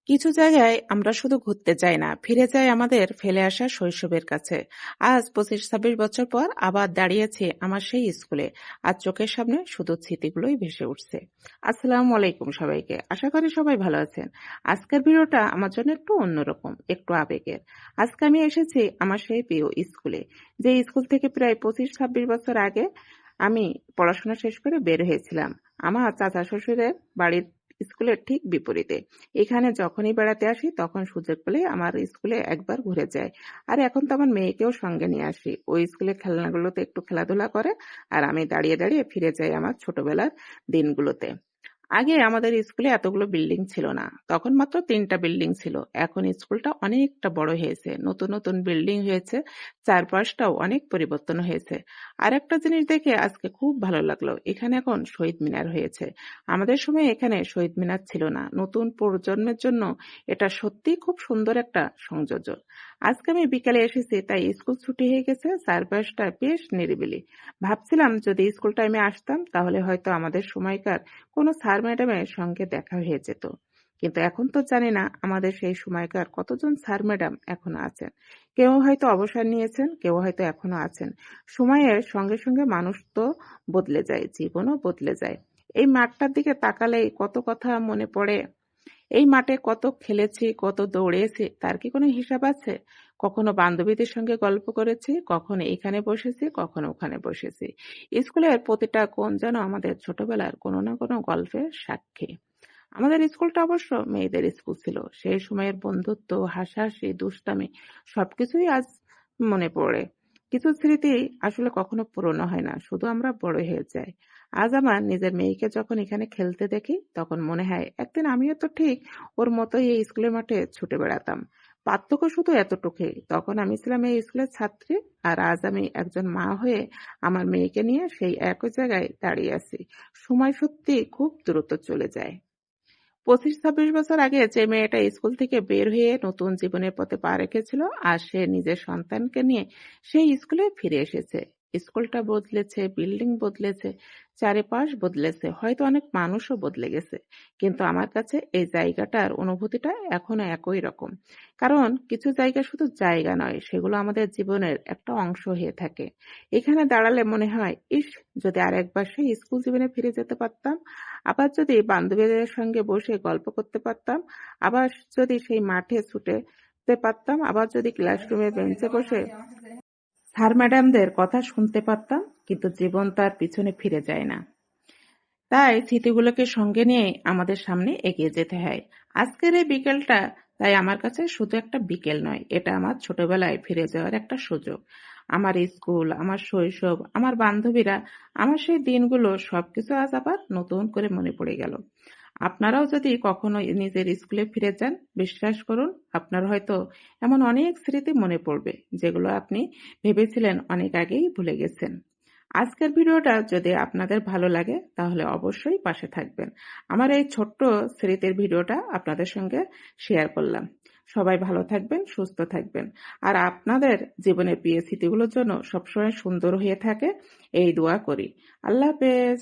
কিছু জায়গায় আমরা শুধু ঘুরতে যাই না, ফিরে যাই আমাদের ফেলে আসা শৈশবের কাছে। আজ 25-26 বছর পর আবার দাঁড়িয়েছি আমার সেই স্কুলে। আর চোখের সামনে শুধু স্মৃতিগুলোই ভেসে উঠছে। আসসালামু আলাইকুম সবাইকে, আশা করি সবাই ভালো আছেন। আজকের ভিডিওটা আমার জন্য একটু অন্যরকম, একটু আবেগের। আজকে আমি এসেছি আমার সেই প্রিয় স্কুলে, যে স্কুল থেকে প্রায় 25-26 বছর আগে আমি পড়াশোনা শেষ করে বের হয়েছিলাম। আমার চাচা শ্বশুরের বাড়ির স্কুলের ঠিক বিপরীতে। এখানে যখনই বেড়াতে আসি তখন সুযোগ পেলে আমার স্কুলে একবার ঘুরে যাই। আর এখন তো আমার মেয়েকেও সঙ্গে নিয়ে আসি। ওই স্কুলের খেলনাগুলোতে একটু খেলাধুলা করে, আর আমি দাঁড়িয়ে দাঁড়িয়ে ফিরে যাই আমার ছোটবেলার দিনগুলোতে। আগে আমাদের স্কুলে এতগুলো বিল্ডিং ছিল না, তখন মাত্র 3টা বিল্ডিং ছিল। এখন স্কুলটা অনেকটা বড় হয়েছে, নতুন নতুন বিল্ডিং হয়েছে, চারপাশটাও অনেক পরিবর্তন হয়েছে। আর একটা জিনিস দেখে আজকে খুব ভালো লাগলো, এখানে এখন শহীদ মিনার হয়েছে। আমাদের সময় এখানে শহীদ মিনার ছিল না। নতুন প্রজন্মের জন্য এটা সত্যি খুব সুন্দর একটা সংযোজন। আজকে আমি বিকেলে এসেছি, তাই স্কুল ছুটি হয়ে গেছে, চারপাশটা বেশ নিরিবিলি। ভাবছিলাম যদি স্কুল টাইমে আসতাম তাহলে হয়তো আমাদের সময়কার কোনো স্যার ম্যাডামের সঙ্গে দেখা হয়ে যেত। কিন্তু এখন তো জানি না আমাদের সেই সময়কার কতজন স্যার ম্যাডাম এখনো আছেন। কেউ হয়তো অবসর নিয়েছেন, কেউ হয়তো এখনো আছেন। সময়ের সঙ্গে সঙ্গে মানুষ তো বদলে যায়, জীবনও বদলে যায়। এই মাঠটার দিকে তাকালেই কত কথা মনে পড়ে। এই মাঠে কত খেলেছি, কত দৌড়েছি, তার কি কোনো হিসাব আছে? কখনো বান্ধবীদের সঙ্গে গল্প করেছি, কখনো এখানে বসেছি, কখনো ওখানে বসেছি। স্কুলের প্রতিটা কোণ যেন আমাদের ছোটবেলার কোনো না কোনো গল্পের সাক্ষী। আমাদের স্কুলটা অবশ্য মেয়েদের স্কুল ছিল। সেই সময়ের বন্ধুত্ব, হাসাহাসি, দুষ্টামি সবকিছুই আজ মনে পড়ে। কিছু স্মৃতি আসলে কখনো পুরনো হয় না, শুধু আমরা বড় হয়ে যাই। আজ আমার নিজের মেয়েকে যখন এখানে খেলতে দেখি তখন মনে হয় একদিন আমিও তো ঠিক ওর মতোই এই স্কুলের মাঠে ছুটে বেড়াতাম। পার্থক্য শুধু এতটুকুই, তখন আমি ছিলাম এই স্কুলের ছাত্রী, আর আজ আমি একজন মা হয়ে আমার মেয়েকে নিয়ে সেই একই জায়গায় দাঁড়িয়ে আছি। সময় সত্যি খুব দ্রুত চলে যায়। 25-26 বছর আগে যে মেয়েটা স্কুল থেকে বের হয়ে নতুন জীবনের পথে পা রেখেছিল, আজ সে নিজের সন্তানকে নিয়ে সেই স্কুলে ফিরে এসেছে। স্কুলটা বদলেছে, বিল্ডিং বদলেছে, চারিপাশ বদলেছে, হয়তো অনেক মানুষও বদলে গেছে, কিন্তু আমার কাছে এই জায়গাটার অনুভূতিটা এখনো একই রকম। কারণ কিছু জায়গা শুধু জায়গা নয়, সেগুলো আমাদের জীবনের একটা অংশ হয়ে থাকে। এখানে দাঁড়ালে মনে হয়, ইস, যদি আরেকবার সেই স্কুল জীবনে ফিরে যেতে পারতাম। আবার যদি বান্ধবীদের সঙ্গে বসে গল্প করতে পারতাম, আবার যদি সেই মাঠে ছুটে পারতাম, আবার যদি ক্লাসরুমে বেঞ্চে বসে স্যার ম্যাডামদের কথা শুনতে পারতাম। কিন্তু জীবন তার পিছনে ফিরে যায় না, তাই স্মৃতিগুলোকে সঙ্গে নিয়ে আমাদের সামনে এগিয়ে যেতে হয়। আজকের এই বিকেলটা তাই আমার কাছে শুধু একটা বিকেল নয়, এটা আমার ছোটবেলায় ফিরে যাওয়ার একটা সুযোগ। আমার স্কুল, আমার শৈশব, আমার বান্ধবীরা, আমার সেই দিনগুলো সবকিছু আজ আবার নতুন করে মনে পড়ে গেল। আপনারাও যদি কখনো নিজের স্কুলে ফিরে যান, বিশ্বাস করুন আপনার হয়তো এমন অনেক স্মৃতি মনে পড়বে যেগুলো আপনি ভেবেছিলেন অনেক আগেই ভুলে গেছেন। আজকের ভিডিওটা যদি আপনাদের ভালো লাগে তাহলে অবশ্যই পাশে থাকবেন। আমার এই ছোট্ট স্মৃতির ভিডিওটা আপনাদের সঙ্গে শেয়ার করলাম। সবাই ভালো থাকবেন, সুস্থ থাকবেন। আর আপনাদের জীবনের প্রিয় স্মৃতিগুলোর জন্য সবসময় সুন্দর হয়ে থাকে এই দোয়া করি। আল্লাহ হাফেজ।